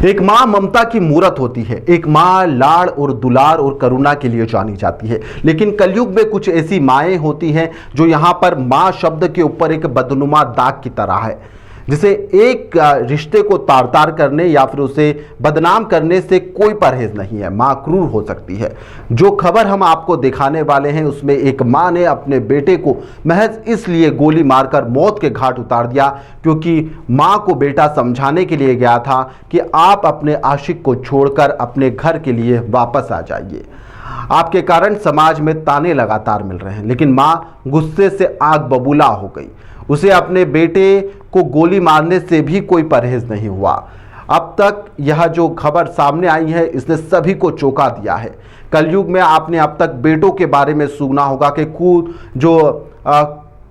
एक माँ ममता की मूरत होती है। एक माँ लाड़ और दुलार और करुणा के लिए जानी जाती है। लेकिन कलयुग में कुछ ऐसी माएँ होती हैं जो यहाँ पर माँ शब्द के ऊपर एक बदनुमा दाग की तरह है, जिसे एक रिश्ते को तार तार करने या फिर उसे बदनाम करने से कोई परहेज नहीं है। माँ क्रूर हो सकती है। जो खबर हम आपको दिखाने वाले हैं उसमें एक माँ ने अपने बेटे को महज इसलिए गोली मारकर मौत के घाट उतार दिया क्योंकि माँ को बेटा समझाने के लिए गया था कि आप अपने आशिक को छोड़कर अपने घर के लिए वापस आ जाइए। आपके कारण समाज में ताने लगातार मिल रहे हैं। लेकिन माँ गुस्से से आग बबूला हो गई। उसे अपने बेटे को गोली मारने से भी कोई परहेज नहीं हुआ। अब तक यह जो खबर सामने आई है इसने सभी को चौंका दिया है। कलयुग में आपने अब तक बेटों के बारे में सुना होगा कि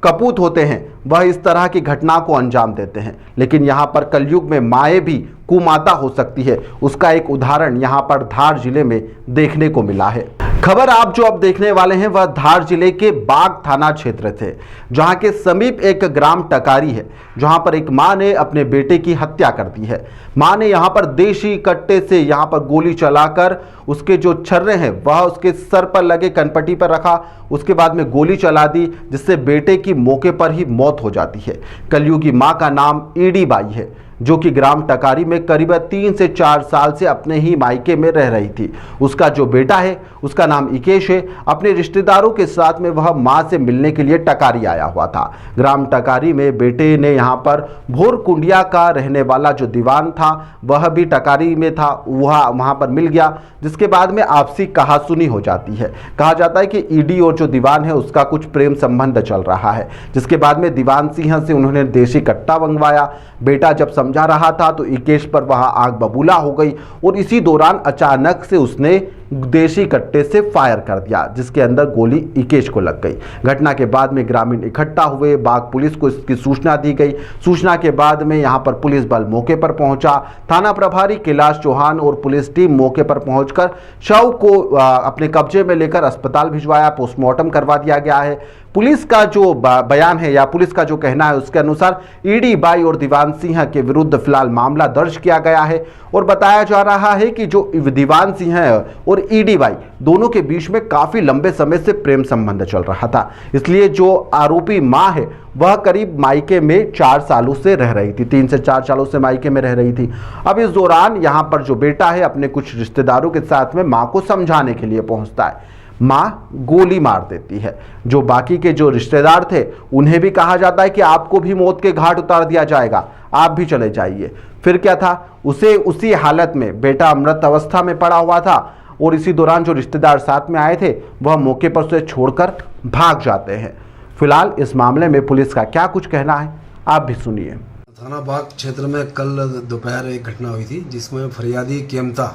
कपूत होते हैं वह इस तरह की घटना को अंजाम देते हैं, लेकिन यहाँ पर कलयुग में माएँ भी कुमाता हो सकती है। उसका एक उदाहरण यहाँ पर धार जिले में देखने को मिला है। खबर आप जो अब देखने वाले हैं वह धार जिले के बाग थाना क्षेत्र से, जहां के समीप एक ग्राम टकारी है, जहां पर एक मां ने अपने बेटे की हत्या कर दी है। मां ने यहां पर देशी कट्टे से यहां पर गोली चलाकर उसके जो छर्रे हैं वह उसके सर पर लगे कनपट्टी पर रखा, उसके बाद में गोली चला दी, जिससे बेटे की मौके पर ही मौत हो जाती है। कलयुगी मां का नाम ईडी बाई है, जो कि ग्राम टकारी में करीब 3 से 4 साल से अपने ही मायके में रह रही थी। उसका जो बेटा है उसका नाम इकेश है। अपने रिश्तेदारों के साथ में वह मां से मिलने के लिए टकारी आया हुआ था। ग्राम टकारी में बेटे ने यहां पर भोरकुंडिया का रहने वाला जो दीवान था वह भी टकारी में था, वहां पर मिल गया, जिसके बाद में आपसी कहासुनी हो जाती है। कहा जाता है कि ईडी और जो दीवान है उसका कुछ प्रेम संबंध चल रहा है, जिसके बाद में दीवान सिंह से उन्होंने देशी कट्टा मंगवाया। बेटा जब समझा रहा था तो इकेश पर वहां आग बबूला हो गई और इसी दौरान अचानक से उसने देशी कट्टे से फायर कर दिया, जिसके अंदर गोली इकेश को लग गई। घटना के बाद में ग्रामीण इकट्ठा हुए, बाग पुलिस को इसकी सूचना दी गई। सूचना के बाद में यहां पर पुलिस बल मौके पर पहुंचा। थाना प्रभारी कैलाश चौहान और पुलिस टीम मौके पर पहुंचकर शव को अपने कब्जे में लेकर अस्पताल भिजवाया, पोस्टमार्टम करवा दिया गया है। पुलिस का जो बयान है या पुलिस का जो कहना है उसके अनुसार ईडी बाई और दीवान सिंह के विरुद्ध फिलहाल मामला दर्ज किया गया है और बताया जा रहा है कि जो दीवान सिंह है और ईडी बाई दोनों के बीच में काफी लंबे समय से प्रेम संबंध चल रहा था। इसलिए जो आरोपी मां है वह करीब मायके में 4 सालों से रह रही थी, 3 से 4 सालों से मायके में रह रही थी। अब इस दौरान यहाँ पर जो बेटा है अपने कुछ रिश्तेदारों के साथ में माँ को समझाने के लिए पहुंचता है। माँ गोली मार देती है। जो बाकी के जो रिश्तेदार थे उन्हें भी कहा जाता है कि आपको भी मौत के घाट उतार दिया जाएगा, आप भी चले जाइए। फिर क्या था, उसे उसी हालत में बेटा अमृत अवस्था में पड़ा हुआ था और इसी दौरान जो रिश्तेदार साथ में आए थे वह मौके पर उसे छोड़कर भाग जाते हैं। फिलहाल इस मामले में पुलिस का क्या कुछ कहना है आप भी सुनिए। थाना बाग क्षेत्र में कल दोपहर एक घटना हुई थी जिसमें फरियादी केमता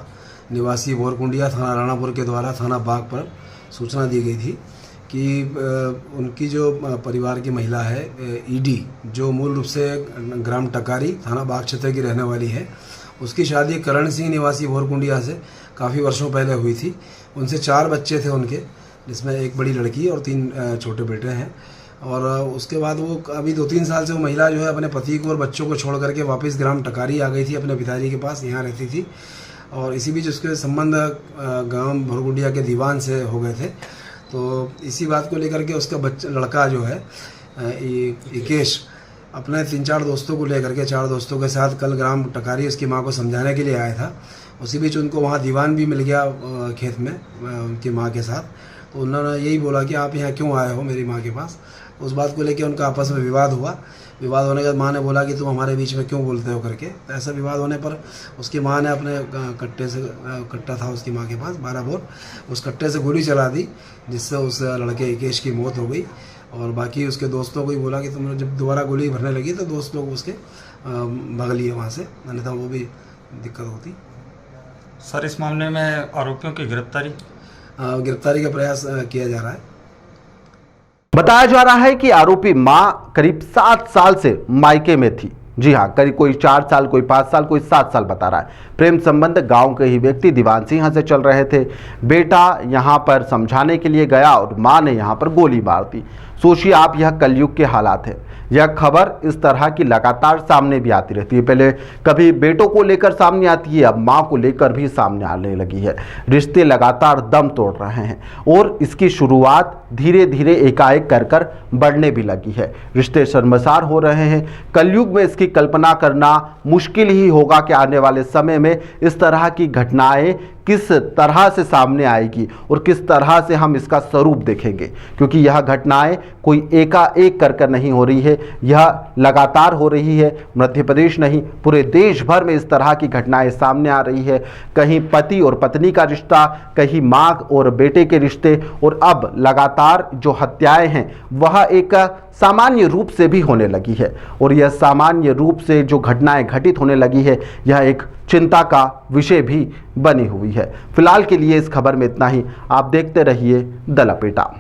निवासी भोरकुंडिया थाना राणापुर के द्वारा थाना बाग पर सूचना दी गई थी कि उनकी जो परिवार की महिला है ईडी, जो मूल रूप से ग्राम टकारी थाना बाग क्षेत्र की रहने वाली है, उसकी शादी करण सिंह निवासी भोरकुंडिया से काफ़ी वर्षों पहले हुई थी। उनसे 4 बच्चे थे उनके, जिसमें एक बड़ी लड़की और 3 छोटे बेटे हैं। और उसके बाद वो अभी 2-3 साल से वो महिला जो है अपने पति को और बच्चों को छोड़ करके वापस ग्राम टकारी आ गई थी, अपने पिताजी के पास यहाँ रहती थी। और इसी बीच उसके संबंध गांव भोरकुंडिया के दीवान से हो गए थे। तो इसी बात को लेकर के उसका लड़का जो है इकेश अपने 3-4 दोस्तों को लेकर के 4 दोस्तों के साथ कल ग्राम टकारी उसकी मां को समझाने के लिए आया था। उसी बीच उनको वहां दीवान भी मिल गया खेत में उनकी मां के साथ। तो उन्होंने यही बोला कि आप यहाँ क्यों आए हो मेरी माँ के पास। उस बात को लेकर उनका आपस में विवाद हुआ। विवाद होने के बाद माँ ने बोला कि तुम हमारे बीच में क्यों बोलते हो करके। तो ऐसा विवाद होने पर उसकी माँ ने अपने कट्टा था उसकी माँ के पास 12 बोर, उस कट्टे से गोली चला दी, जिससे उस लड़के इकेश की मौत हो गई। और बाकी उसके दोस्तों को ही बोला कि तुमने जब दोबारा गोली भरने लगी तो दोस्त लोग उसके भाग लिए वहाँ से, अन्यथा वो भी दिक्कत होती। सर, इस मामले में आरोपियों की गिरफ्तारी का प्रयास किया जा रहा है। बताया जा रहा है कि आरोपी मां करीब 7 साल से मायके में थी। जी हाँ, करीब कोई 4 साल, कोई 5 साल, कोई 7 साल बता रहा है। प्रेम संबंध गांव के ही व्यक्ति दीवान सिंह से चल रहे थे। बेटा यहां पर समझाने के लिए गया और मां ने यहां पर गोली मार दी। सोचिए आप, यह कलयुग के हालात है। यह खबर इस तरह की लगातार सामने भी आती रहती है। पहले कभी बेटों को लेकर सामने आती है, अब मां को लेकर भी सामने आने लगी है। रिश्ते लगातार दम तोड़ रहे हैं और इसकी शुरुआत धीरे धीरे एकाएक कर बढ़ने भी लगी है। रिश्ते शर्मसार हो रहे हैं। कलयुग में इसकी कल्पना करना मुश्किल ही होगा कि आने वाले समय में इस तरह की घटनाएं किस तरह से सामने आएगी और किस तरह से हम इसका स्वरूप देखेंगे, क्योंकि यह घटनाएं कोई एकाएक कर नहीं हो रही है, यह लगातार हो रही है। मध्य प्रदेश नहीं, पूरे देश भर में इस तरह की घटनाएं सामने आ रही है। कहीं पति और पत्नी का रिश्ता, कहीं माँ और बेटे के रिश्ते, और अब लगातार जो हत्याएं हैं वह एक सामान्य रूप से भी होने लगी है। और यह सामान्य रूप से जो घटनाएं घटित होने लगी है, यह एक चिंता का विषय भी बनी हुई है। फिलहाल के लिए इस खबर में इतना ही। आप देखते रहिए द लपेटा।